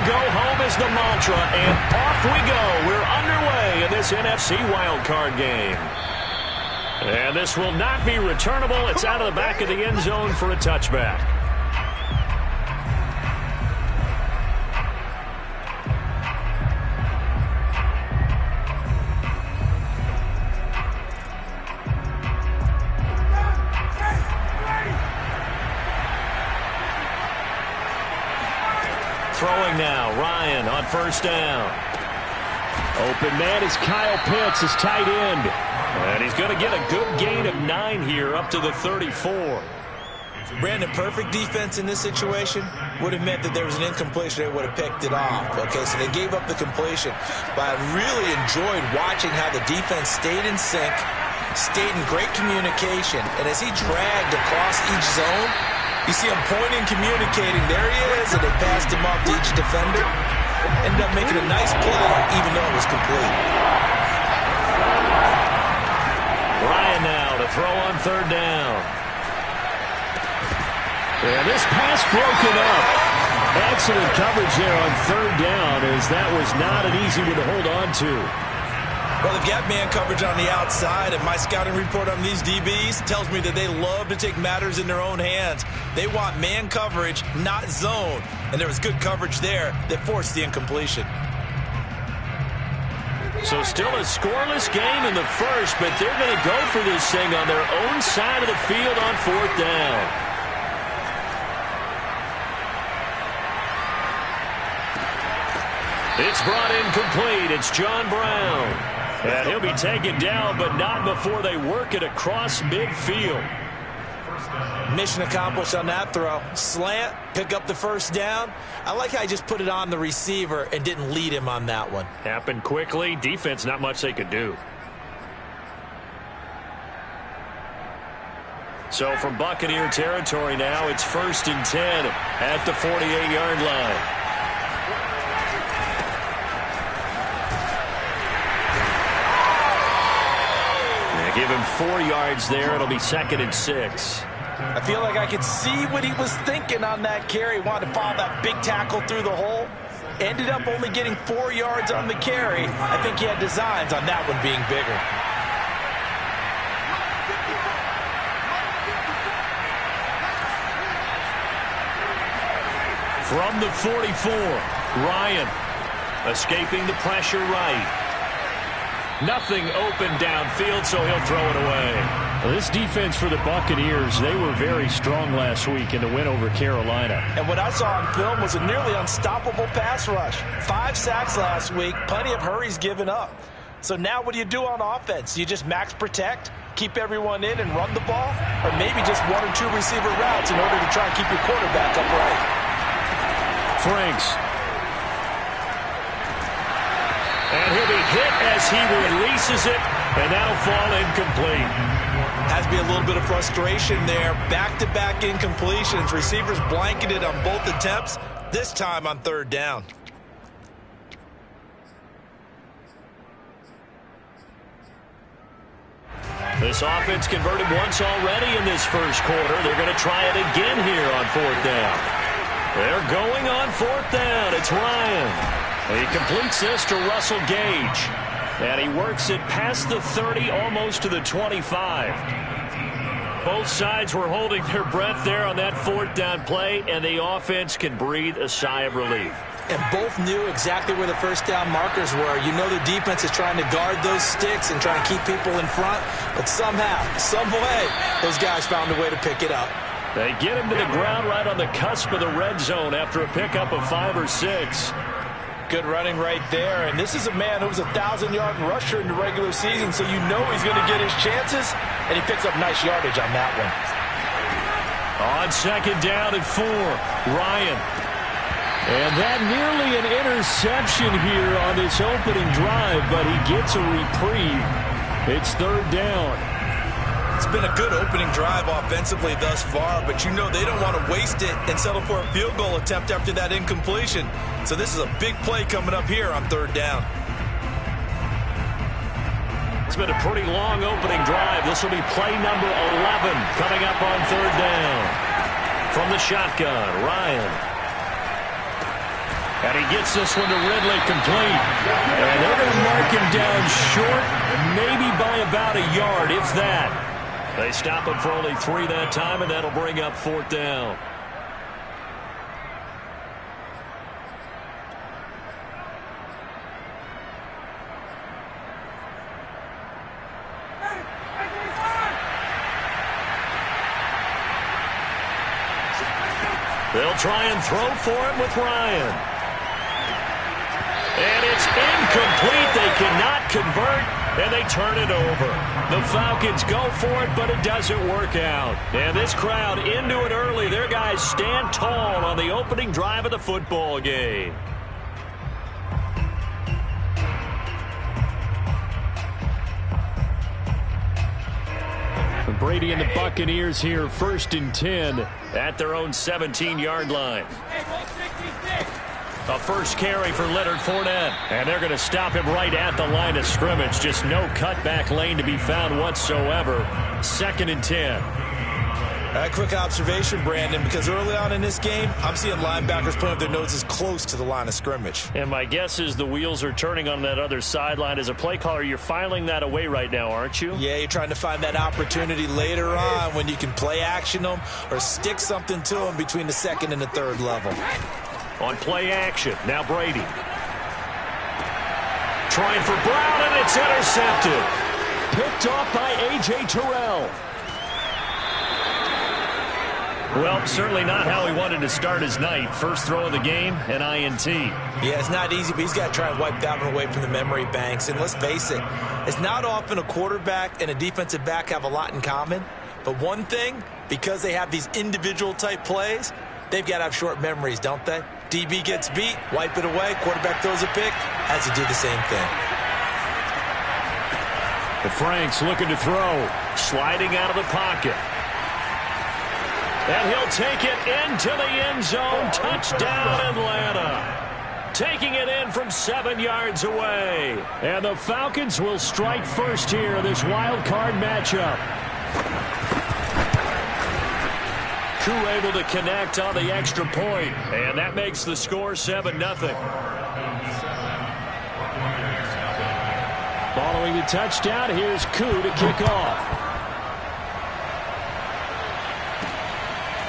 go home is the mantra, and off we go. We're underway in this NFC wildcard game. And this will not be returnable. It's out of the back of the end zone for a touchback. Throwing now, Ryan on first down. Open man is Kyle Pitts, his tight end. And he's going to get a good gain of 9 here, up to the 34. Brandon, perfect defense in this situation would have meant that there was an incompletion. They would have picked it off. Okay, so they gave up the completion. But I really enjoyed watching how the defense stayed in sync, stayed in great communication. And as he dragged across each zone, you see him pointing, communicating. There he is, and they passed him off to each defender. Ended up making a nice play, even though it was complete. Ryan now to throw on third down. And this pass broken up. Excellent coverage there on third down, as that was not an easy one to hold on to. Well, they've got man coverage on the outside, and my scouting report on these DBs tells me that they love to take matters in their own hands. They want man coverage, not zone. And there was good coverage there that forced the incompletion. So still a scoreless game in the first, but they're going to go for this thing on their own side of the field on fourth down. It's brought in complete. It's John Brown. And he'll be taken down, but not before they work it across midfield. Mission accomplished on that throw. Slant, pick up the first down. I like how he just put it on the receiver and didn't lead him on that one. Happened quickly. Defense, not much they could do. So from Buccaneer territory now, it's 1st and 10 at the 48-yard line. Give him 4 yards there. It'll be 2nd and 6. I feel like I could see what he was thinking on that carry. Wanted to follow that big tackle through the hole. Ended up only getting 4 yards on the carry. I think he had designs on that one being bigger. From the 44, Ryan escaping the pressure right. Nothing open downfield, so he'll throw it away. Well, this defense for the Buccaneers, they were very strong last week in the win over Carolina. And what I saw on film was a nearly unstoppable pass rush. 5 sacks last week, plenty of hurries given up. So now what do you do on offense? You just max protect, keep everyone in and run the ball? Or maybe just 1 or 2 receiver routes in order to try and keep your quarterback upright? Franks. And he'll be hit as he releases it, and that'll fall incomplete. Has to be a little bit of frustration there. Back-to-back incompletions. Receivers blanketed on both attempts, this time on third down. This offense converted once already in this first quarter. They're going to try it again here on fourth down. They're going on fourth down. It's Ryan. He completes this to Russell Gage. And he works it past the 30, almost to the 25. Both sides were holding their breath there on that fourth down play, and the offense can breathe a sigh of relief. And both knew exactly where the first down markers were. You know the defense is trying to guard those sticks and trying to keep people in front. But somehow, some way, those guys found a way to pick it up. They get him to the ground right on the cusp of the red zone after a pickup of 5 or 6. Good running right there. And this is a man who was a 1,000-yard rusher in the regular season, so you know he's going to get his chances. And he picks up nice yardage on that one. On second down and 4, Ryan. And that nearly an interception here on this opening drive, but he gets a reprieve. It's third down. It's been a good opening drive offensively thus far, but you know they don't want to waste it and settle for a field goal attempt after that incompletion. So this is a big play coming up here on third down. It's been a pretty long opening drive. This will be play number 11 coming up on third down. From the shotgun, Ryan. And he gets this one to Ridley complete. And they're going to mark him down short, maybe by about a yard, if that. They stop him for only 3 that time, and that'll bring up 4th down. They'll try and throw for him with Ryan. And it's incomplete. They cannot convert, and they turn it over. The Falcons go for it, but it doesn't work out. And this crowd into it early. Their guys stand tall on the opening drive of the football game. Brady and the Buccaneers here, 1st and 10. At their own 17-yard line. A first carry for Leonard Fournette. And they're going to stop him right at the line of scrimmage. Just no cutback lane to be found whatsoever. 2nd and 10. A quick observation, Brandon, because early on in this game, I'm seeing linebackers putting up their noses close to the line of scrimmage. And my guess is the wheels are turning on that other sideline. As a play caller, you're filing that away right now, aren't you? Yeah, you're trying to find that opportunity later on when you can play action them or stick something to them between the 2nd and the 3rd level. On play action, now Brady. Trying for Brown, and it's intercepted. Picked off by A.J. Terrell. Well, certainly not how he wanted to start his night. First throw of the game, an INT. Yeah, it's not easy, but he's got to try and wipe that one away from the memory banks. And let's face it, it's not often a quarterback and a defensive back have a lot in common. But one thing, because they have these individual type plays, they've got to have short memories, don't they? DB gets beat, wipe it away, quarterback throws a pick, has to do the same thing. The Franks looking to throw. Sliding out of the pocket. And he'll take it into the end zone. Touchdown, Atlanta. Taking it in from 7 yards away. And the Falcons will strike first here in this wild card matchup. Koo able to connect on the extra point. And that makes the score 7-0. Following the touchdown, here's Koo to kick off.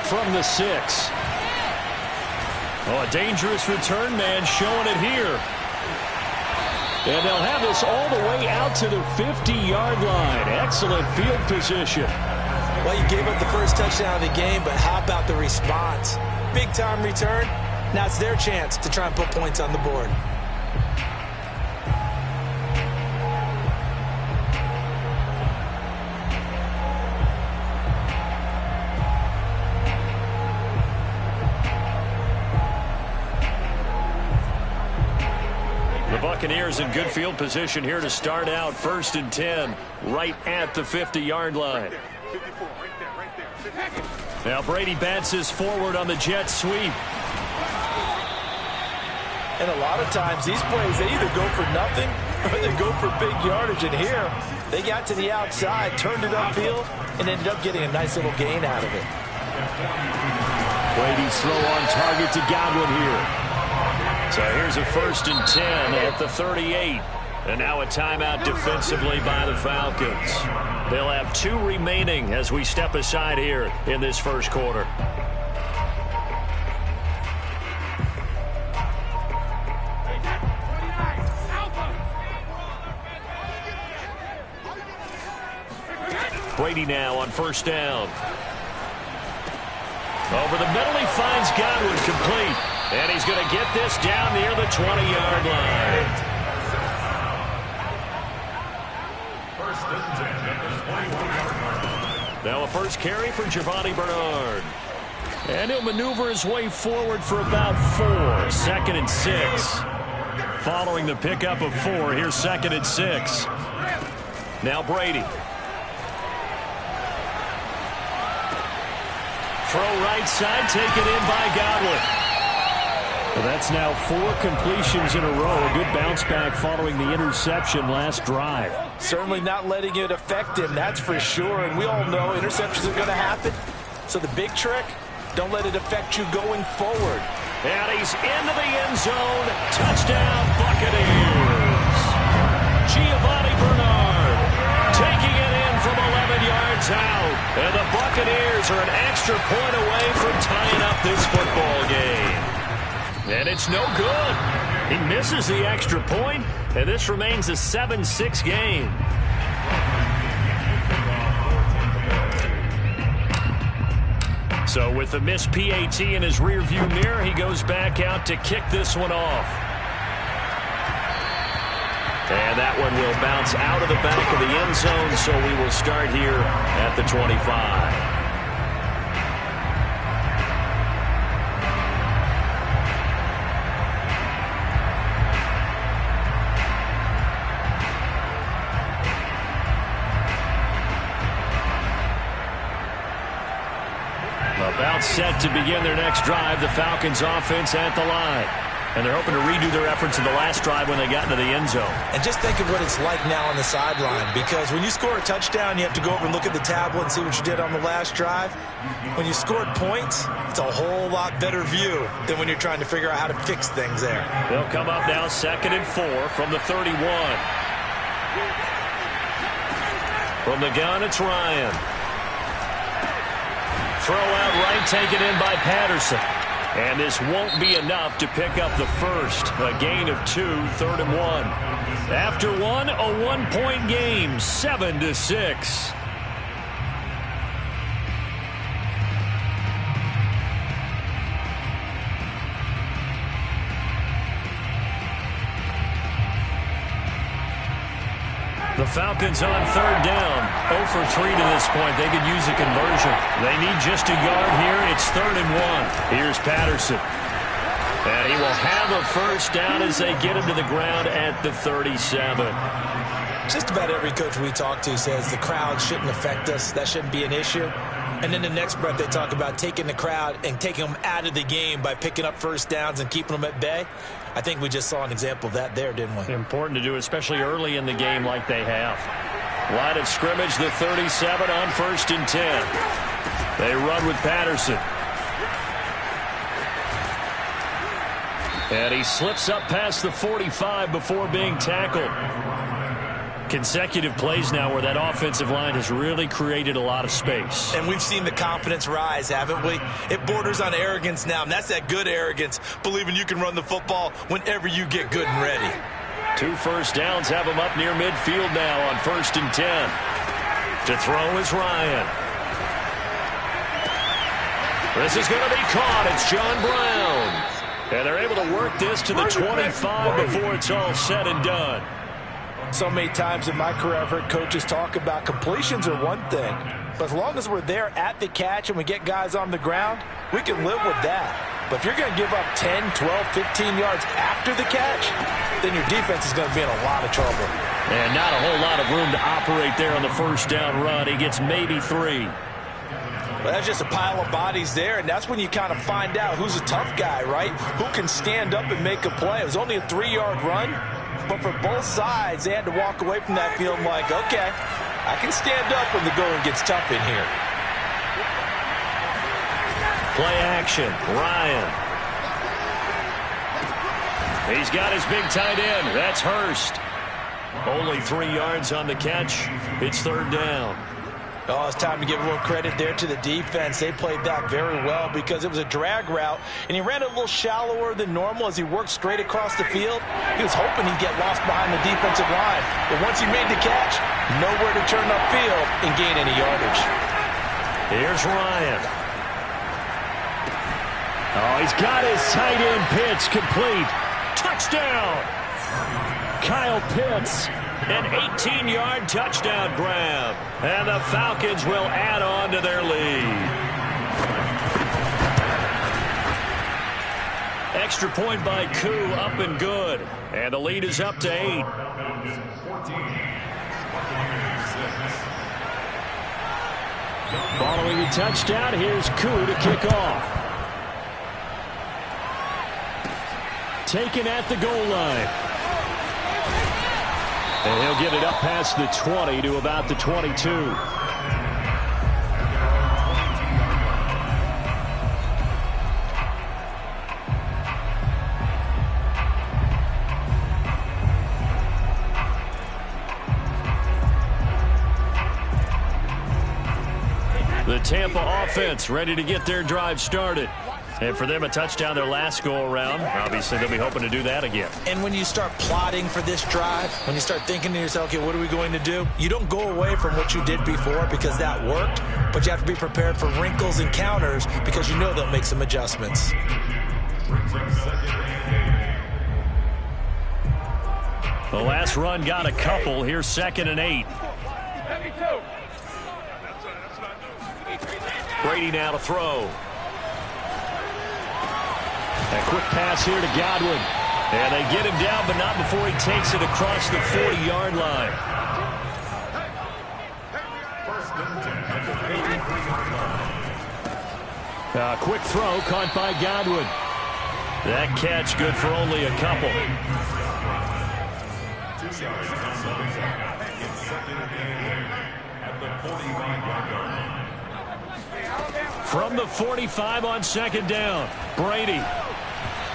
From the 6. Oh, a dangerous return man showing it here. And they'll have this all the way out to the 50-yard line. Excellent field position. Well, you gave up the first touchdown of the game, but how about the response? Big-time return. Now it's their chance to try and put points on the board. Buccaneers in good field position here to start out. 1st and 10, right at the 50-yard line. Now Brady bounces forward on the jet sweep. And a lot of times these plays, they either go for nothing or they go for big yardage. And here, they got to the outside, turned it upfield, and ended up getting a nice little gain out of it. Brady's throw on target to Godwin here. So here's a 1st and 10 at the 38. And now a timeout defensively by the Falcons. They'll have 2 remaining as we step aside here in this first quarter. Brady now on 1st down. Over the middle, he finds Godwin complete. And he's going to get this down near the 20-yard line. Now a first carry for Giovanni Bernard. And he'll maneuver his way forward for about 4. 2nd and 6. Following the pickup of 4, here's 2nd and 6. Now Brady. Throw right side, taken in by Godwin. Well, that's now 4 completions in a row. A good bounce back following the interception last drive. Certainly not letting it affect him, that's for sure. And we all know interceptions are going to happen. So the big trick, don't let it affect you going forward. And he's into the end zone. Touchdown, Buccaneers. Giovanni Bernard taking it in from 11 yards out. And the Buccaneers are an extra point away from tying up this football game. And it's no good. He misses the extra point, and this remains a 7-6 game. So with the missed PAT in his rearview mirror, he goes back out to kick this one off. And that one will bounce out of the back of the end zone, so we will start here at the 25. About set to begin their next drive, the Falcons offense at the line. And they're hoping to redo their efforts in the last drive when they got into the end zone. And just think of what it's like now on the sideline, because when you score a touchdown, you have to go over and look at the tablet and see what you did on the last drive. When you scored points, it's a whole lot better view than when you're trying to figure out how to fix things there. They'll come up now 2nd and 4 from the 31. From the gun, it's Ryan. Throw out right, taken in by Patterson. And this won't be enough to pick up the first. A gain of 2, 3rd and 1. After one, a one-point game, 7-6. The Falcons on 3rd down. 0 for 3 to this point. They could use a conversion. They need just a yard here. It's 3rd and 1. Here's Patterson. And he will have a first down as they get him to the ground at the 37. Just about every coach we talk to says the crowd shouldn't affect us. That shouldn't be an issue. And then the next breath they talk about taking the crowd and taking them out of the game by picking up first downs and keeping them at bay. I think we just saw an example of that there, didn't we? Important to do, especially early in the game like they have. Line of scrimmage, the 37 on 1st and 10. They run with Patterson. And he slips up past the 45 before being tackled. Consecutive plays now where that offensive line has really created a lot of space. And we've seen the confidence rise, haven't we? It borders on arrogance now, and that's that good arrogance, believing you can run the football whenever you get good and ready. 2 first downs have him up near midfield now on 1st and 10. To throw is Ryan. This is going to be caught. It's John Brown. And they're able to work this to the 25 before it's all said and done. So many times in my career I've heard coaches talk about completions are one thing, but as long as we're there at the catch and we get guys on the ground, we can live with that. But if you're going to give up 10, 12, 15 yards after the catch, then your defense is going to be in a lot of trouble. And not a whole lot of room to operate there on the first down run. He gets maybe 3. Well, that's just a pile of bodies there, and that's when you kind of find out who's a tough guy, right? Who can stand up and make a play. It was only a 3-yard run, but for both sides, they had to walk away from that field like, okay, I can stand up when the going gets tough in here. Play action, Ryan. He's got his big tight end. That's Hurst. Only 3 yards on the catch. It's 3rd down. Oh, it's time to give a little credit there to the defense. They played that very well because it was a drag route, and he ran a little shallower than normal as he worked straight across the field. He was hoping he'd get lost behind the defensive line, but once he made the catch, nowhere to turn upfield and gain any yardage. Here's Ryan. Oh, he's got his tight end pitch complete. Touchdown! Kyle Pitts. An 18-yard touchdown grab. And the Falcons will add on to their lead. Extra point by Koo, up and good. And the lead is up to 8. Following the touchdown, here's Koo to kick off. Taken at the goal line. And he'll get it up past the 20 to about the 22. The Tampa offense ready to get their drive started. And for them, a touchdown their last go-around. Obviously, they'll be hoping to do that again. And when you start plotting for this drive, when you start thinking to yourself, okay, what are we going to do? You don't go away from what you did before because that worked, but you have to be prepared for wrinkles and counters because you know they'll make some adjustments. The last run got a couple. Here's 2nd and 8. Brady now to throw. A quick pass here to Godwin. And they get him down, but not before he takes it across the 40-yard line. A quick throw caught by Godwin. That catch good for only a couple. From the 45 on 2nd down, Brady.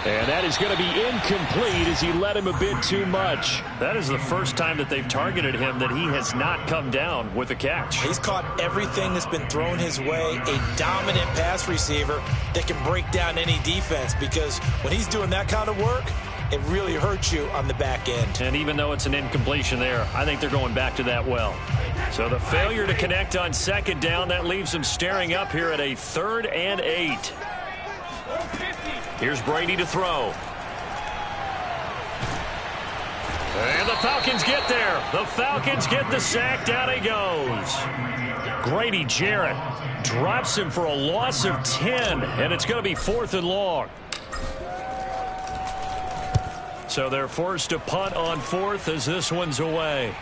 And that is going to be incomplete as he led him a bit too much. That is the first time that they've targeted him that he has not come down with a catch. He's caught everything that's been thrown his way, a dominant pass receiver that can break down any defense, because when he's doing that kind of work, it really hurts you on the back end. And even though it's an incompletion there, I think they're going back to that well. So the failure to connect on 2nd down, that leaves them staring up here at a 3rd and 8. Here's Brady to throw. And the Falcons get there. The Falcons get the sack. Down he goes. Grady Jarrett drops him for a loss of 10, and it's going to be 4th and long. So they're forced to punt on 4th as this one's away.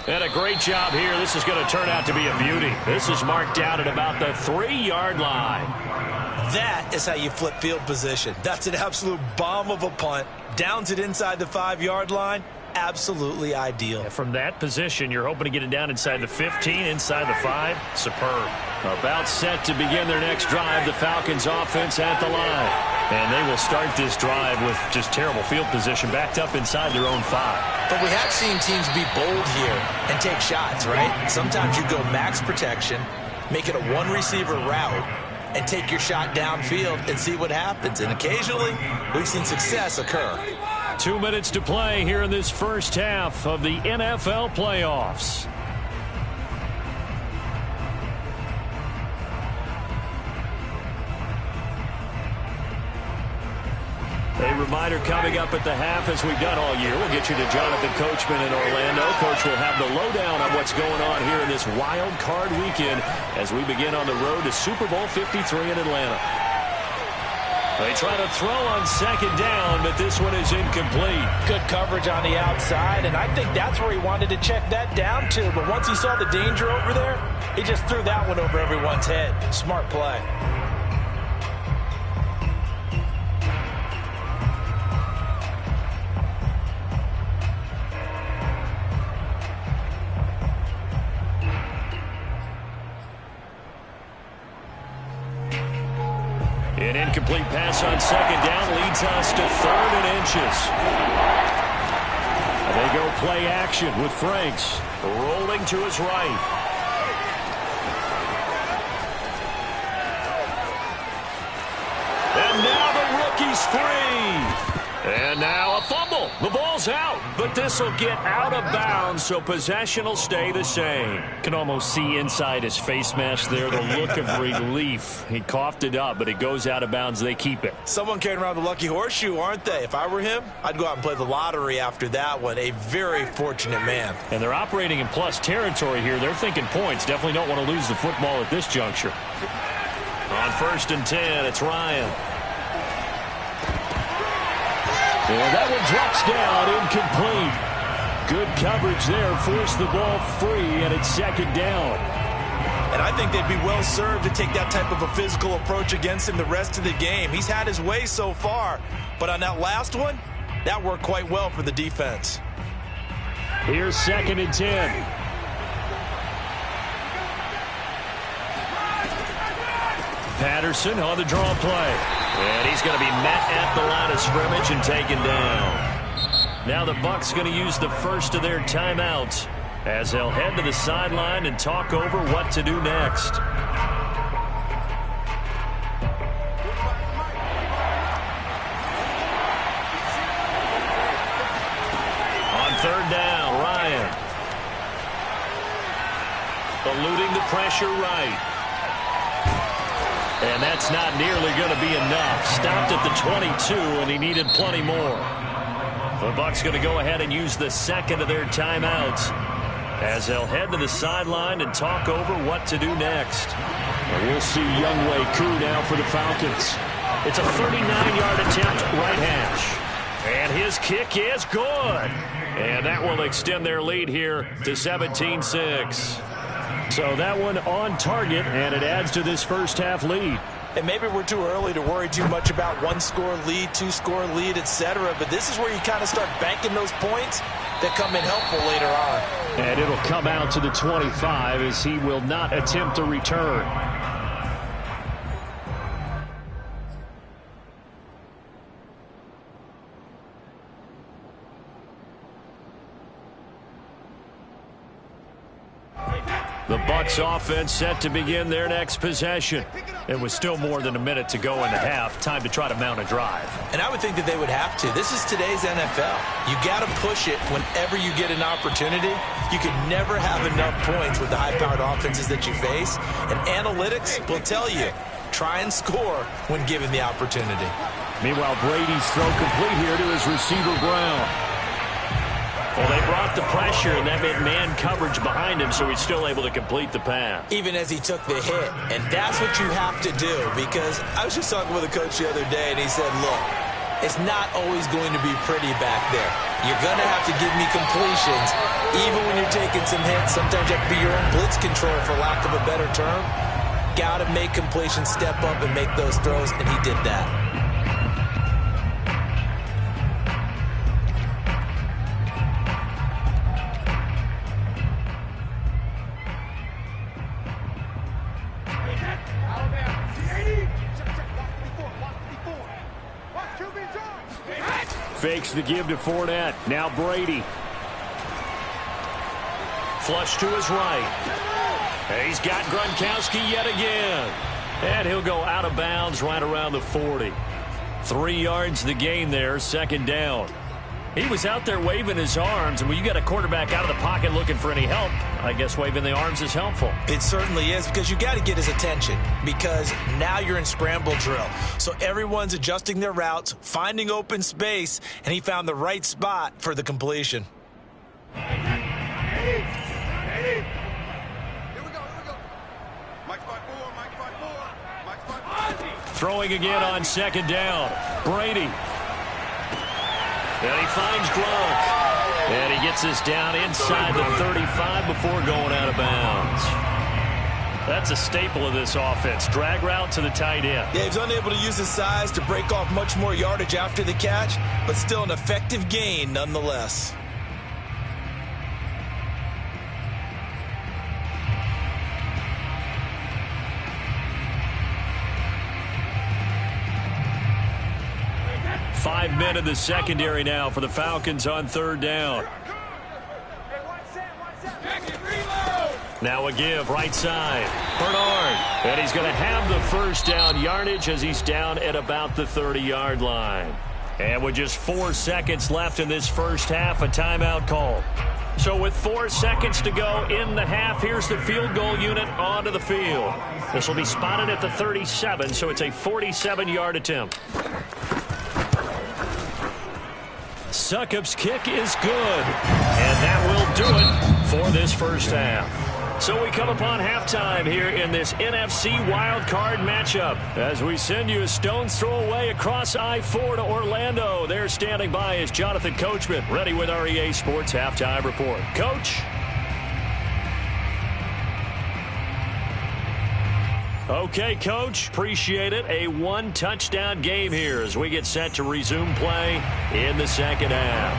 And a great job here. This is going to turn out to be a beauty. This is marked out at about the 3-yard line. That is how you flip field position. That's an absolute bomb of a punt. Downs it inside the 5-yard line. Absolutely ideal. From that position, you're hoping to get it down inside the 15, inside the 5. Superb. About set to begin their next drive. The Falcons offense at the line. And they will start this drive with just terrible field position, backed up inside their own 5. But we have seen teams be bold here and take shots, right? Sometimes you go max protection, make it a one-receiver route, and take your shot downfield and see what happens. And occasionally, we've seen success occur. 2 minutes to play here in this first half of the NFL playoffs. A reminder coming up at the half, as we've done all year. We'll get you to Jonathan Coachman in Orlando. Coach will have the lowdown on what's going on here in this wild card weekend as we begin on the road to Super Bowl 53 in Atlanta. They try to throw on 2nd down, but this one is incomplete. Good coverage on the outside, and I think that's where he wanted to check that down to. But once he saw the danger over there, he just threw that one over everyone's head. Smart play. An incomplete pass on 2nd down leads us to 3rd and inches. They go play action with Franks rolling to his right. And now the rookie's free. And now a fumble. The ball's out, but this will get out of bounds, so possession will stay the same. Can almost see inside his face mask there the look of relief. He coughed it up, but it goes out of bounds. They keep it. Someone carrying around the lucky horseshoe, aren't they? If I were him, I'd go out and play the lottery after that one. A very fortunate man. And they're operating in plus territory here. They're thinking points. Definitely don't want to lose the football at this juncture. On 1st and 10, it's Ryan. And that one drops down, incomplete. Good coverage there, forced the ball free, and it's 2nd down. And I think they'd be well served to take that type of a physical approach against him the rest of the game. He's had his way so far, but on that last one, that worked quite well for the defense. Here's 2nd and 10. Patterson on the draw play. And he's going to be met at the line of scrimmage and taken down. Now the Bucs going to use the first of their timeouts as they'll head to the sideline and talk over what to do next. On third down, Ryan. Eluding the pressure right. And that's not nearly going to be enough. Stopped at the 22, and he needed plenty more. The Bucs going to go ahead and use the second of their timeouts as they'll head to the sideline and talk over what to do next. And we'll see Younghoe Koo now for the Falcons. It's a 39-yard attempt right hash. And his kick is good. And that will extend their lead here to 17-6. So that one on target, and it adds to this first half lead. And maybe we're too early to worry too much about one-score lead, two-score lead, etc. But this is where you kind of start banking those points that come in helpful later on. And it'll come out to the 25 as he will not attempt to return. The Bucs offense set to begin their next possession. It was still more than a minute to go in the half. Time to try to mount a drive. And I would think that they would have to. This is today's NFL. You got to push it whenever you get an opportunity. You can never have enough points with the high-powered offenses that you face. And analytics will tell you, try and score when given the opportunity. Meanwhile, Brady's throw complete here to his receiver, Brown. Well, they brought the pressure, and that meant man coverage behind him, so he's still able to complete the pass. Even as he took the hit. And that's what you have to do, because I was just talking with a coach the other day, and he said, look, it's not always going to be pretty back there. You're going to have to give me completions. Even when you're taking some hits, sometimes you have to be your own blitz control, for lack of a better term. Got to make completions, step up, and make those throws, and he did that. Fakes the give to Fournette. Now Brady. Flush to his right. And he's got Gronkowski yet again. And he'll go out of bounds right around the 40. 3 yards the gain there, second down. He was out there waving his arms, and when you got a quarterback out of the pocket looking for any help, I guess waving the arms is helpful. It certainly is, because you got to get his attention, because now you're in scramble drill. So everyone's adjusting their routes, finding open space, and he found the right spot for the completion. Here we go. Mike 5-4. Throwing again on second down. Brady. And he finds Gronk. And he gets us down inside the 35 before going out of bounds. That's a staple of this offense. Drag route to the tight end. Yeah, he's unable to use his size to break off much more yardage after the catch, but still an effective gain nonetheless. Five men in the secondary now for the Falcons on third down. Now a give, right side. Bernard. And he's going to have the first down yardage as he's down at about the 30-yard line. And with just 4 seconds left in this first half, a timeout call. So with 4 seconds to go in the half, here's the field goal unit onto the field. This will be spotted at the 37, so it's a 47-yard attempt. Succop's kick is good, and that will do it for this first half. So we come upon halftime here in this NFC wildcard matchup as we send you a stone's throw away across I-4 to Orlando. There standing by is Jonathan Coachman, ready with our EA Sports Halftime Report. Coach? Okay, Coach. Appreciate it. A one-touchdown game here as we get set to resume play in the second half.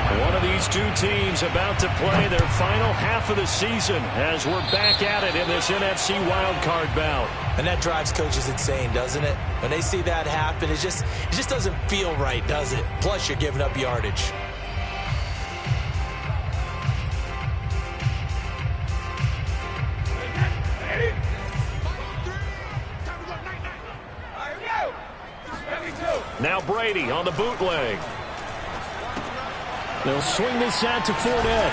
One of these two teams about to play their final half of the season as we're back at it in this NFC wildcard bout. And that drives coaches insane, doesn't it? When they see that happen, it just doesn't feel right, does it? Plus, you're giving up yardage. Now Brady on the bootleg. They'll swing this out to Fournette.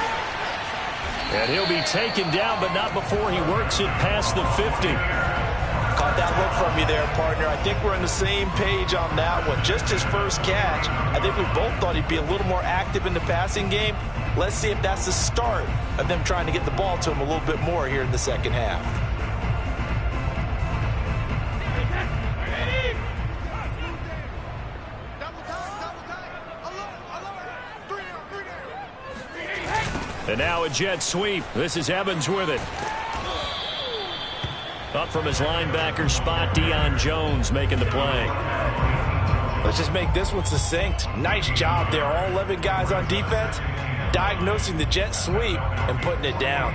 And he'll be taken down, but not before he works it past the 50. Caught that look from you there, partner. I think we're on the same page on that one. Just his first catch. I think we both thought he'd be a little more active in the passing game. Let's see if that's the start of them trying to get the ball to him a little bit more here in the second half. And now a jet sweep. This is Evans with it. Up from his linebacker spot, Deion Jones making the play. Let's just make this one succinct. Nice job there. All 11 guys on defense diagnosing the jet sweep and putting it down.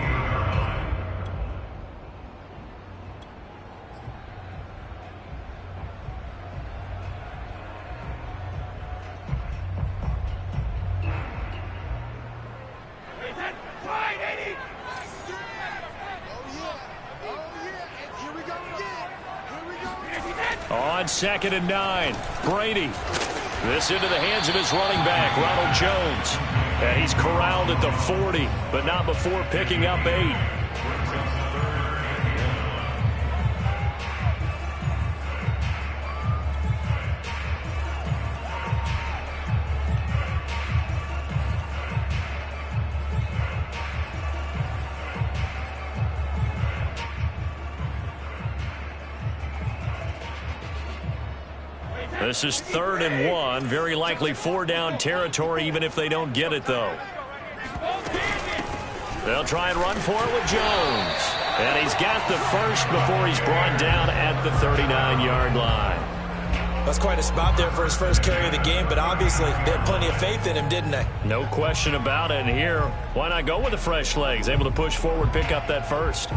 On 2nd and 9, Brady. This into the hands of his running back, Ronald Jones. And he's corralled at the 40, but not before picking up 8. This is 3rd and 1. Very likely 4-down territory, even if they don't get it, though. They'll try and run for it with Jones. And he's got the first before he's brought down at the 39-yard line. That's quite a spot there for his first carry of the game, but obviously they had plenty of faith in him, didn't they? No question about it. And here, why not go with the fresh legs? Able to push forward, pick up that first.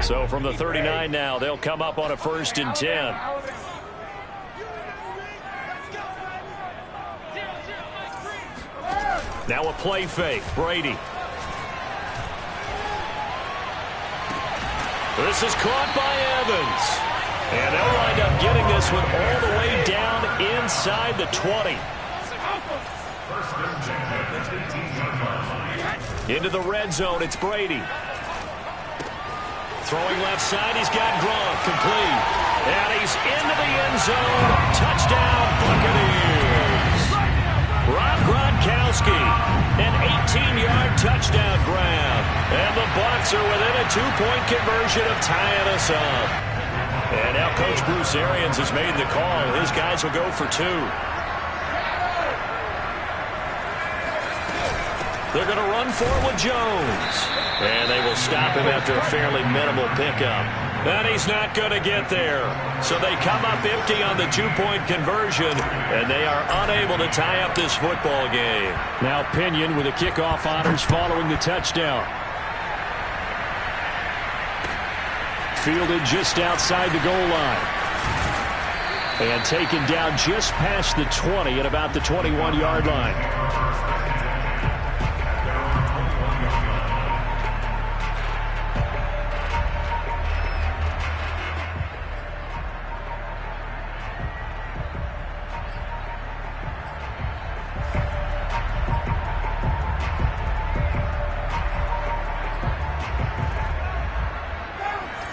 So from the 39 now, they'll come up on a 1st and 10. Now a play fake, Brady. This is caught by Evans. And they'll wind up getting this one all the way down inside the 20. Into the red zone, it's Brady. Throwing left side, he's got Gronk, complete. And he's into the end zone. Touchdown, Buccaneers. Rob Gronkowski, an 18-yard touchdown grab. And the Bucs are within a 2-point conversion of tying us up. And now Coach Bruce Arians has made the call. His guys will go for 2. They're going to run for it with Jones. And they will stop him after a fairly minimal pickup. And he's not going to get there. So they come up empty on the 2-point conversion, and they are unable to tie up this football game. Now Pinion with the kickoff honors following the touchdown. Fielded just outside the goal line. And taken down just past the 20 at about the 21-yard line.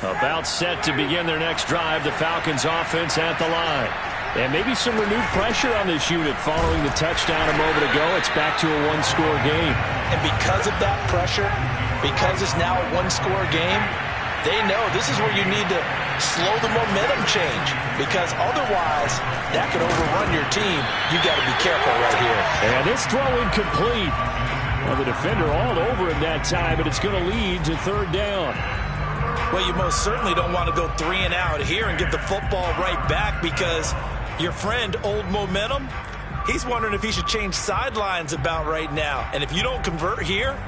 About set to begin their next drive, the Falcons offense at the line. And maybe some renewed pressure on this unit following the touchdown a moment ago. It's back to a 1-score game. And because of that pressure, because it's now a 1-score game, they know this is where you need to slow the momentum change. Because otherwise, that could overrun your team. You got to be careful right here. And it's throw incomplete. Well, the defender all over him that time, but it's going to lead to third down. Well, you most certainly don't want to go 3 and out here and get the football right back, because your friend, Old Momentum, he's wondering if he should change sidelines about right now. And if you don't convert here,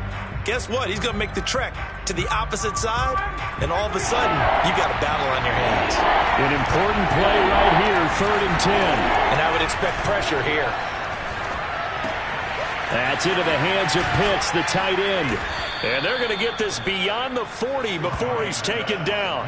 guess what? He's going to make the trek to the opposite side, and all of a sudden, you've got a battle on your hands. An important play right here, 3rd and 10. And I would expect pressure here. That's into the hands of Pitts, the tight end. And they're going to get this beyond the 40 before he's taken down.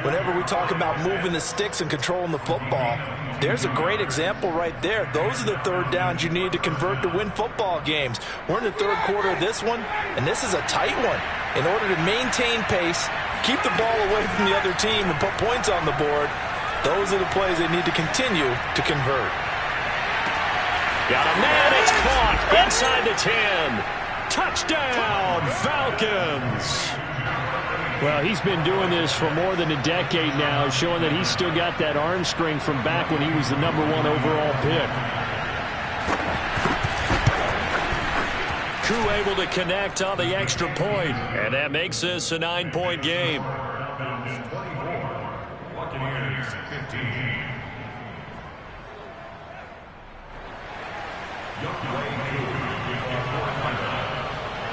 Whenever we talk about moving the sticks and controlling the football, there's a great example right there. Those are the third downs you need to convert to win football games. We're in the third quarter of this one, and this is a tight one. In order to maintain pace, keep the ball away from the other team, and put points on the board, those are the plays they need to continue to convert. Got a man, it's caught inside the 10. Touchdown, Falcons. Well, he's been doing this for more than a decade now, showing that he's still got that arm strength from back when he was the #1 overall pick. Crew able to connect on the extra point, and that makes this a 9-point game.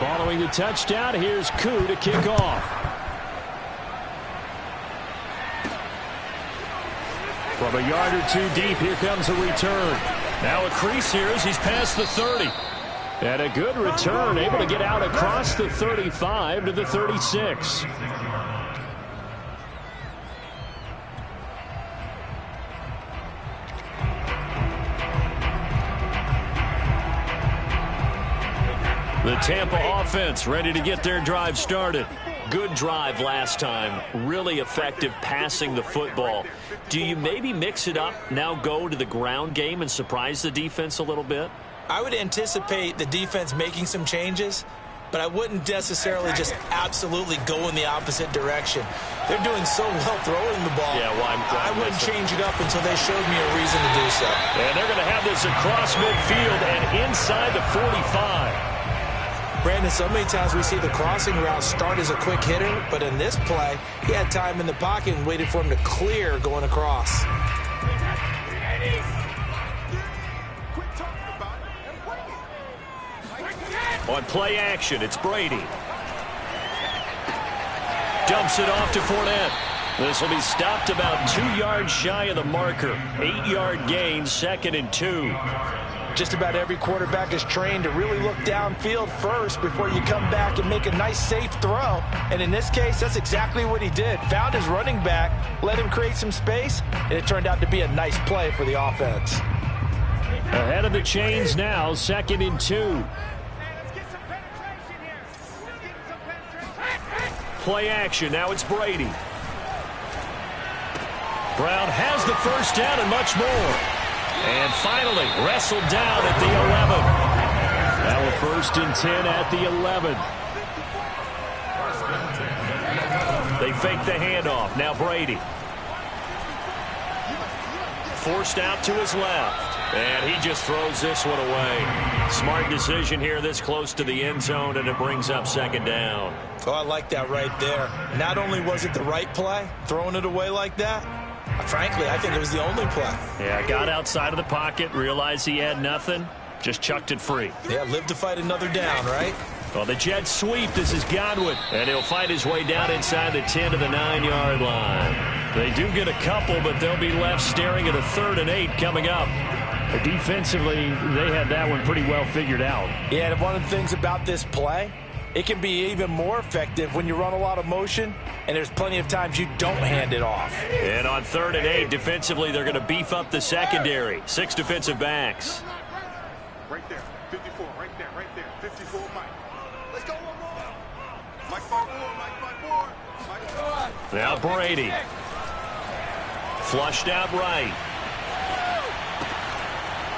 Following the touchdown, here's Koo to kick off. From a yard or two deep, here comes a return. Now a crease here as he's past the 30. And a good return, able to get out across the 35 to the 36. The Tampa offense ready to get their drive started. Good drive last time. Really effective passing the football. Do you maybe mix it up, now go to the ground game and surprise the defense a little bit? I would anticipate the defense making some changes, but I wouldn't necessarily just absolutely go in the opposite direction. They're doing so well throwing the ball. Yeah, well, I wouldn't change it up until they showed me a reason to do so. And they're going to have this across midfield and inside the 45. Brandon, so many times we see the crossing route start as a quick hitter, but in this play, he had time in the pocket and waited for him to clear going across. On play action, it's Brady. Dumps it off to Fournette. This will be stopped about 2 yards shy of the marker. 8-yard gain, 2nd and 2. Just about every quarterback is trained to really look downfield first before you come back and make a nice, safe throw. And in this case, that's exactly what he did. Found his running back, let him create some space, and it turned out to be a nice play for the offense. Ahead of the chains now, 2nd and 2. Play action, now it's Brady. Brown has the first down and much more. And finally, wrestled down at the 11. Now a 1st and 10 at the 11. They fake the handoff. Now Brady. Forced out to his left. And he just throws this one away. Smart decision here this close to the end zone, and it brings up 2nd down. Oh, I like that right there. Not only was it the right play, throwing it away like that, frankly, I think it was the only play. Yeah, got outside of the pocket, realized he had nothing, just chucked it free. Yeah, live to fight another down, right? Well, the jet sweep, this is Godwin, and he'll fight his way down inside the 10 to the 9-yard line. They do get a couple, but they'll be left staring at a 3rd and 8 coming up. Defensively, they had that one pretty well figured out. Yeah, and one of the things about this play, it can be even more effective when you run a lot of motion, and there's plenty of times you don't hand it off. And on 3rd and 8, defensively, they're going to beef up the secondary. 6 defensive backs. Right there, 54, right there, 54, Mike. Let's go one more. Mike 5-4. Now Brady. Flushed out right.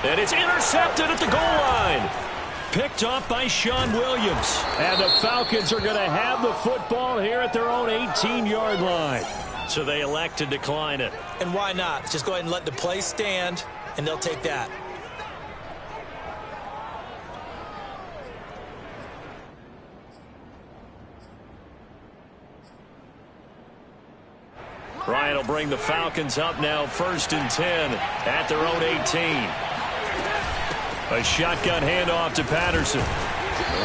And it's intercepted at the goal line. Picked off by Sean Williams. And the Falcons are going to have the football here at their own 18-yard line. So they elect to decline it. And why not? Just go ahead and let the play stand, and they'll take that. They'll bring the Falcons up now 1st and 10 at their own 18. A shotgun handoff to Patterson.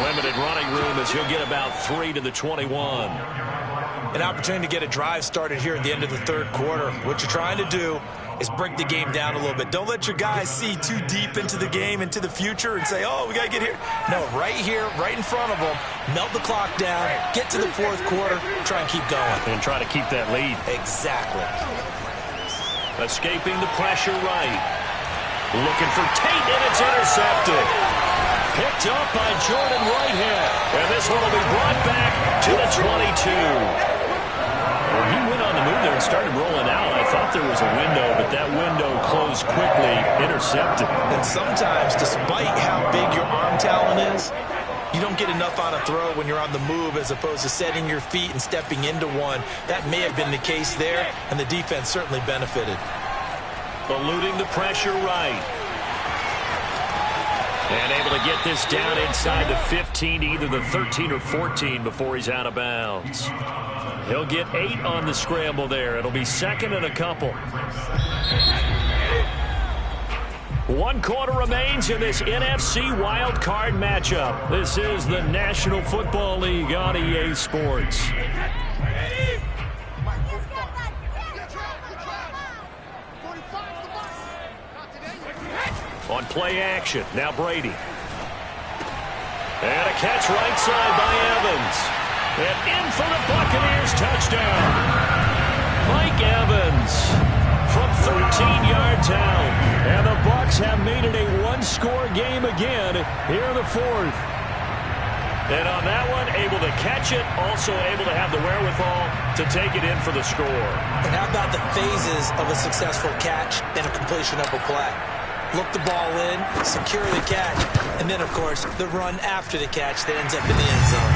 Limited running room as he'll get about 3 to the 21. An opportunity to get a drive started here at the end of the third quarter. What you're trying to do is break the game down a little bit. Don't let your guys see too deep into the game, into the future, and say, oh, we got to get here. No, right here, right in front of them, melt the clock down, get to the fourth quarter, try and keep going. And try to keep that lead. Exactly. Escaping the pressure right. Looking for Tate, and it's intercepted. Picked up by Jordan Whitehead. And this one will be brought back to the 22. Well, he went on the move there and started rolling out. I thought there was a window, but that window closed quickly, intercepted. And sometimes, despite how big your arm talent is, you don't get enough on a throw when you're on the move as opposed to setting your feet and stepping into one. That may have been the case there, and the defense certainly benefited. Eluding the pressure right. And able to get this down inside the 15, either the 13 or 14 before he's out of bounds. He'll get 8 on the scramble there. It'll be 2nd and a couple. 1 quarter remains in this NFC wild card matchup. This is the National Football League on EA Sports. On play action, now Brady. And a catch right side by Evans. And in for the Buccaneers touchdown. Mike Evans from 13 yards out. And the Bucs have made it a 1-score game again here in the fourth. And on that one, able to catch it, also able to have the wherewithal to take it in for the score. And how about the phases of a successful catch and a completion of a play? Look the ball in, secure the catch, and then, of course, the run after the catch that ends up in the end zone.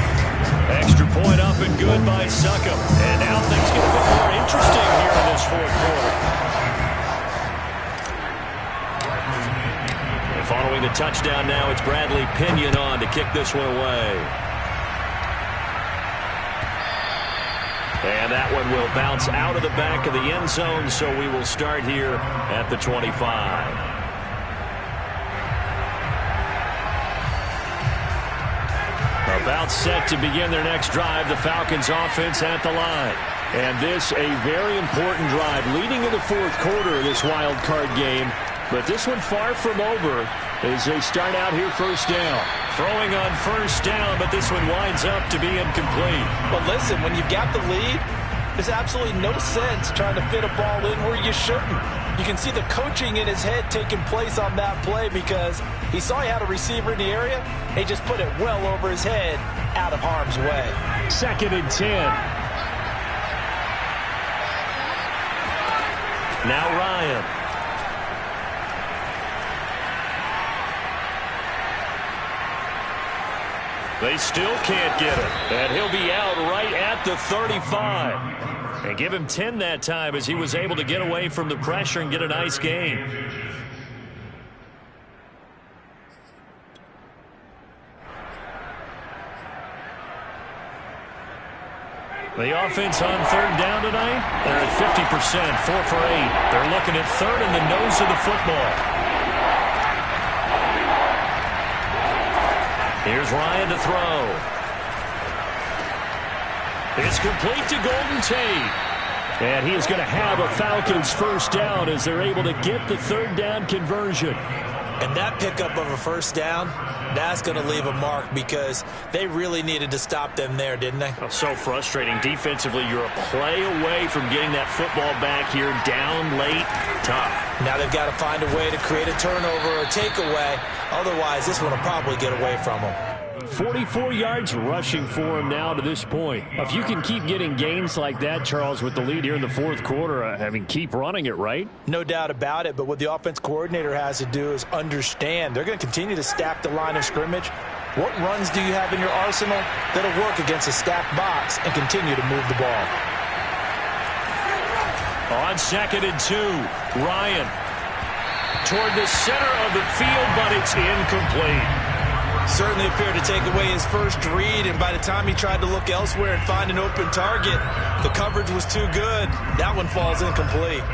Extra point up and good by Succop. And now things get a bit more interesting here in this fourth quarter. And following the touchdown now, it's Bradley Pinion on to kick this one away. And that one will bounce out of the back of the end zone, so we will start here at the 25. About set to begin their next drive, the Falcons offense at the line. And this a very important drive leading in the fourth quarter of this wild card game. But this one far from over as they start out here first down. Throwing on first down, but this one winds up to be incomplete. But listen, when you've got the lead, there's absolutely no sense trying to fit a ball in where you shouldn't. You can see the coaching in his head taking place on that play because he saw he had a receiver in the area. He just put it well over his head out of harm's way. 2nd and 10. Now Ryan. They still can't get it. And he'll be out right at the 35. And give him 10 that time as he was able to get away from the pressure and get a nice gain. The offense on third down tonight, they're at 50%, 4 for 8. They're looking at third in the nose of the football. Here's Ryan to throw. It's complete to Golden Tate. And he is going to have a Falcons first down as they're able to get the third down conversion. And that pickup of a first down, that's going to leave a mark because they really needed to stop them there, didn't they? Oh, so frustrating. Defensively, you're a play away from getting that football back here down late. Tough. Now they've got to find a way to create a turnover or a takeaway. Otherwise, this one will probably get away from them. 44 yards rushing for him now to this point. If you can keep getting gains like that, Charles, with the lead here in the fourth quarter, I mean, keep running it, right? No doubt about it, but what the offense coordinator has to do is understand they're going to continue to stack the line of scrimmage. What runs do you have in your arsenal that'll work against a stacked box and continue to move the ball? On 2nd and 2, Ryan toward the center of the field, but it's incomplete. certainly appeared to take away his first read, and by the time he tried to look elsewhere and find an open target, the coverage was too good. That one falls incomplete.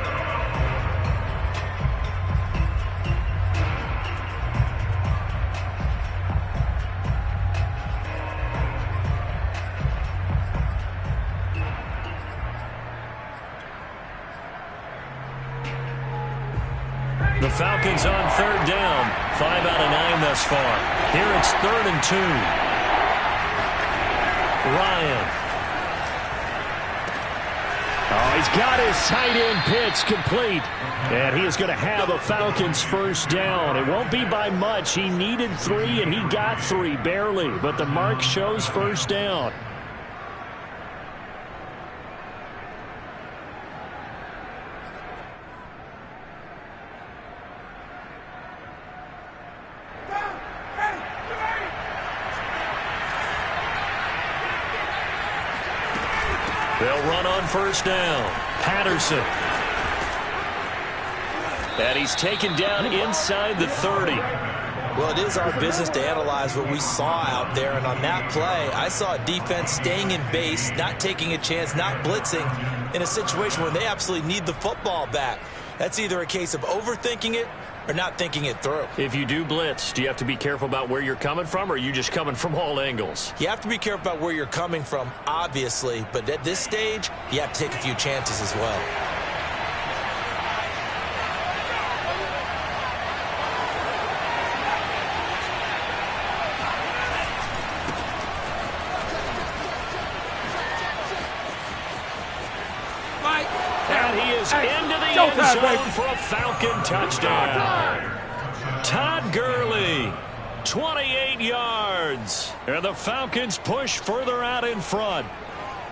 The Falcons on third down. 5 out of 9 thus far. Here it's 3rd and 2. Ryan. Oh, he's got his tight end pitch complete. And he is going to have a Falcons first down. It won't be by much. He needed 3, and he got 3, barely. But the mark shows first down. They'll run on first down. Patterson. And he's taken down inside the 30. Well, it is our business to analyze what we saw out there, and on that play, I saw a defense staying in base, not taking a chance, not blitzing, in a situation where they absolutely need the football back. That's either a case of overthinking it or not thinking it through. If you do blitz, do you have to be careful about where you're coming from, or are you just coming from all angles? You have to be careful about where you're coming from, obviously, but at this stage, you have to take a few chances as well. And he is into the end zone for a Falcon touchdown. Todd Gurley, 28 yards. And the Falcons push further out in front.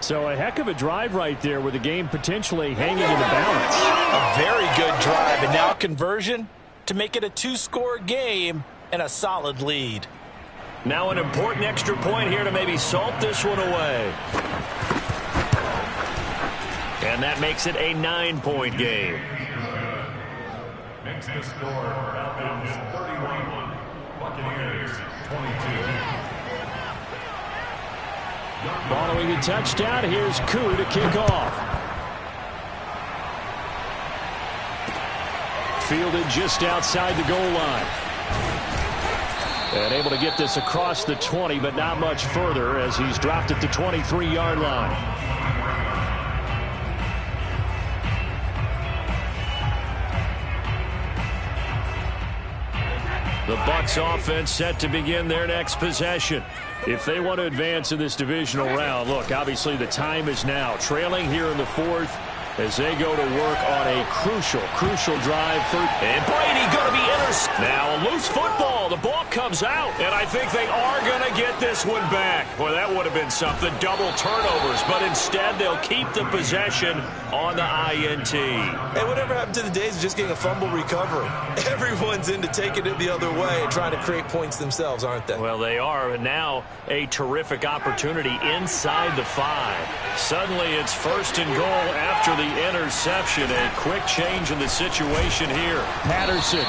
So a heck of a drive right there with the game potentially hanging in the balance. A very good drive, and now conversion to make it a 2-score game and a solid lead. Now an important extra point here to maybe salt this one away. And that makes it a 9-point game. Next to score, Falcons 31, Buccaneers 22. Following the touchdown, here's Koo to kick off. Fielded just outside the goal line. And able to get this across the 20, but not much further as he's dropped at the 23-yard line. The Bucs offense set to begin their next possession. If they want to advance in this divisional round, look, obviously the time is now. Trailing here in the 4th as they go to work on a crucial drive. And Brady going to be intercepted. Now a loose football. The ball comes out, and I think they are going to get this one back. Boy, that would have been something. Double turnovers, but instead they'll keep the possession on the INT. Hey, whatever happened to the days of just getting a fumble recovery? Everyone's into taking it the other way and trying to create points themselves, aren't they? Well, they are, and now a terrific opportunity inside the 5. Suddenly it's 1st and goal after the interception. A quick change in the situation here. Patterson.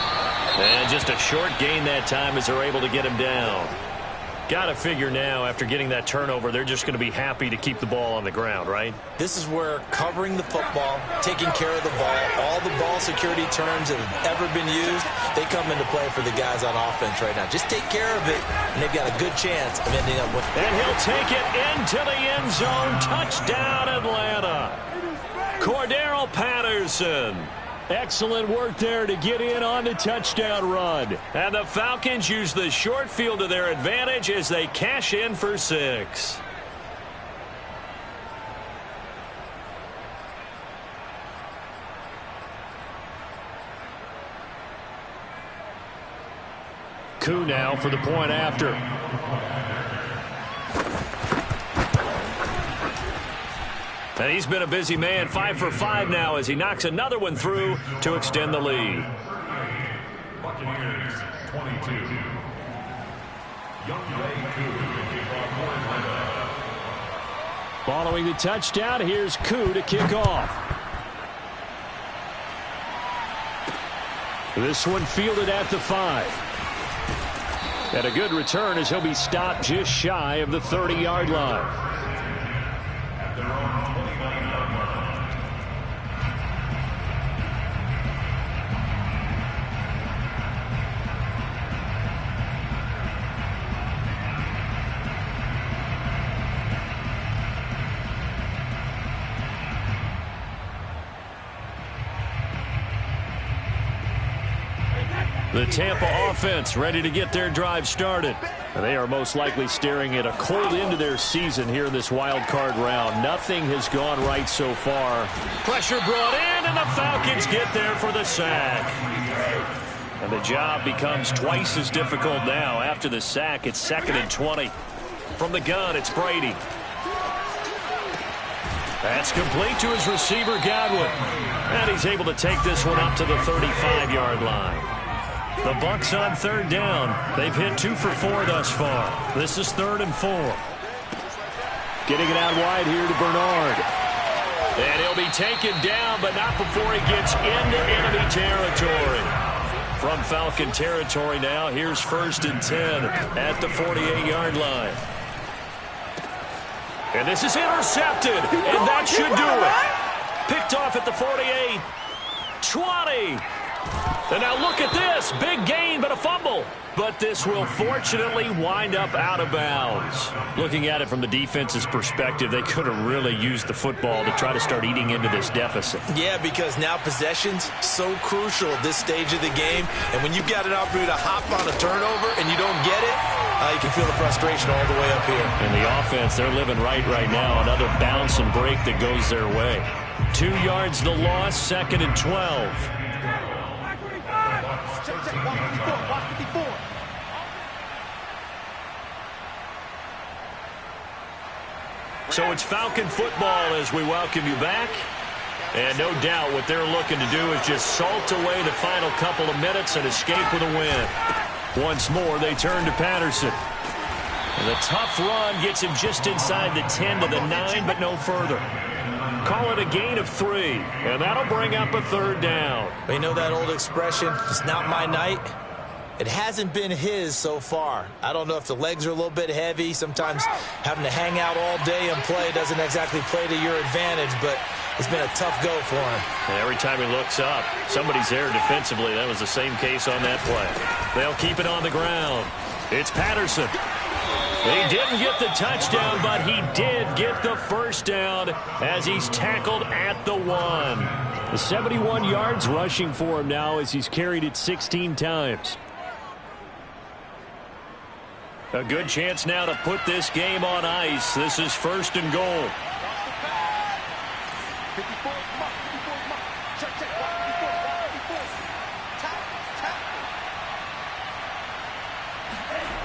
And just a short gain that time as they're able to get him down. Got to figure now, after getting that turnover, they're just going to be happy to keep the ball on the ground, right? This is where covering the football, taking care of the ball, all the ball security terms that have ever been used, they come into play for the guys on offense right now. Just take care of it, and they've got a good chance of ending up with it. And he'll take it into the end zone. Touchdown, Atlanta. Cordero Patterson. Excellent work there to get in on the touchdown run. And the Falcons use the short field to their advantage as they cash in for 6. Koo now for the point after. And he's been a busy man, 5 for 5 now as he knocks another one through to extend the lead. Buccaneers 22. Younghoe Koo. Following the touchdown, here's Koo to kick off. This one fielded at the 5. And a good return as he'll be stopped just shy of the 30-yard line. At their own 29-yard line. The Tampa offense ready to get their drive started. And they are most likely staring at a cold end to their season here in this wild card round. Nothing has gone right so far. Pressure brought in, and the Falcons get there for the sack. And the job becomes twice as difficult now. After the sack, it's 2nd and 20. From the gun, it's Brady. That's complete to his receiver, Godwin. And he's able to take this one up to the 35-yard line. The Bucs on 3rd down. They've hit 2 for 4 thus far. This is 3rd and 4. Getting it out wide here to Bernard. And he'll be taken down, but not before he gets into enemy territory. From Falcon territory now, here's 1st and 10 at the 48-yard line. And this is intercepted, and that should do it. Picked off at the 48. 20. And now look at this. Big gain, but a fumble. But this will fortunately wind up out of bounds. Looking at it from the defense's perspective, they could have really used the football to try to start eating into this deficit. Yeah, because now possession's so crucial at this stage of the game. And when you've got an opportunity to hop on a turnover and you don't get it, you can feel the frustration all the way up here. And the offense, they're living right now. Another bounce and break that goes their way. 2 yards the loss, 2nd and 12. So it's Falcon football as we welcome you back. And no doubt what they're looking to do is just salt away the final couple of minutes and escape with a win. Once more, they turn to Patterson. And the tough run gets him just inside the 10 to the 9, but no further. Call it a gain of 3, and that'll bring up a 3rd down. You know that old expression, it's not my night? It hasn't been his so far. I don't know if the legs are a little bit heavy. Sometimes having to hang out all day and play doesn't exactly play to your advantage, but it's been a tough go for him. And every time he looks up, somebody's there defensively. That was the same case on that play. They'll keep it on the ground. It's Patterson. He didn't get the touchdown, but he did get the 1st down as he's tackled at the 1. 71 yards rushing for him now as he's carried it 16 times. A good chance now to put this game on ice. This is 1st and goal.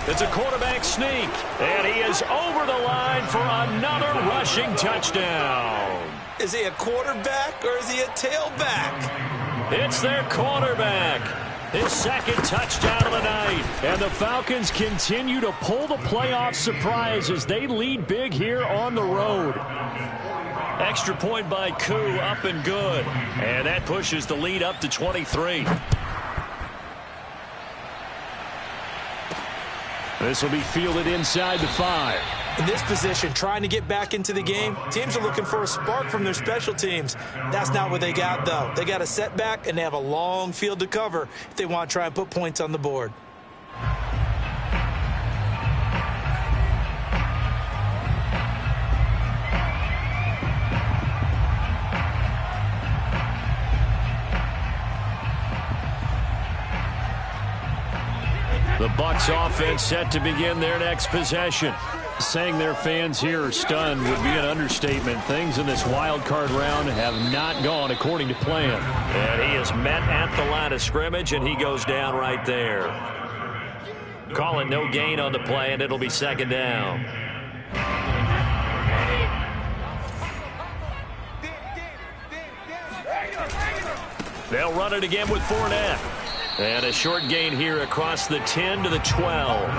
It's a quarterback sneak, and he is over the line for another rushing touchdown. Is he a quarterback or is he a tailback? It's their quarterback. His 2nd touchdown of the night. And the Falcons continue to pull the playoff surprise as they lead big here on the road. Extra point by Koo, up and good. And that pushes the lead up to 23. This will be fielded inside the 5. In this position, trying to get back into the game, teams are looking for a spark from their special teams. That's not what they got, though. They got a setback, and they have a long field to cover if they want to try and put points on the board. The Bucs offense set to begin their next possession. Saying their fans here are stunned would be an understatement. Things in this wild card round have not gone according to plan. And he is met at the line of scrimmage, and he goes down right there. Calling no gain on the play, and it'll be 2nd down. They'll run it again with Fournette. And a short gain here across the 10 to the 12.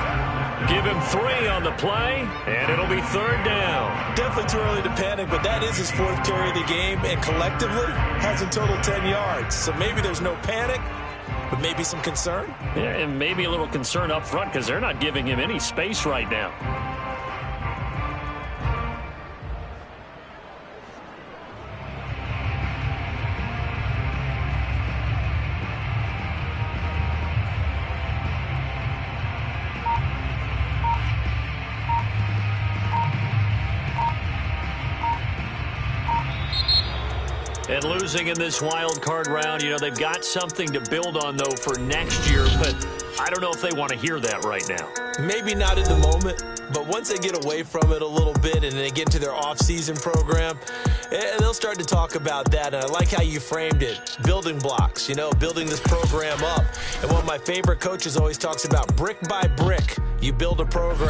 Give him 3 on the play, and it'll be 3rd down. Definitely too early to panic, but that is his 4th carry of the game, and collectively has a total 10 yards. So maybe there's no panic, But maybe some concern? Yeah, and maybe a little concern up front because they're not giving him any space right now. And losing in this wild card round, they've got something to build on, though, for next year. But I don't know if they want to hear that right now. Maybe not in the moment, but once they get away from it a little bit and they get into their off-season program, they'll start to talk about that. And I like how you framed it, building blocks, building this program up. And one of my favorite coaches always talks about brick by brick, you build a program.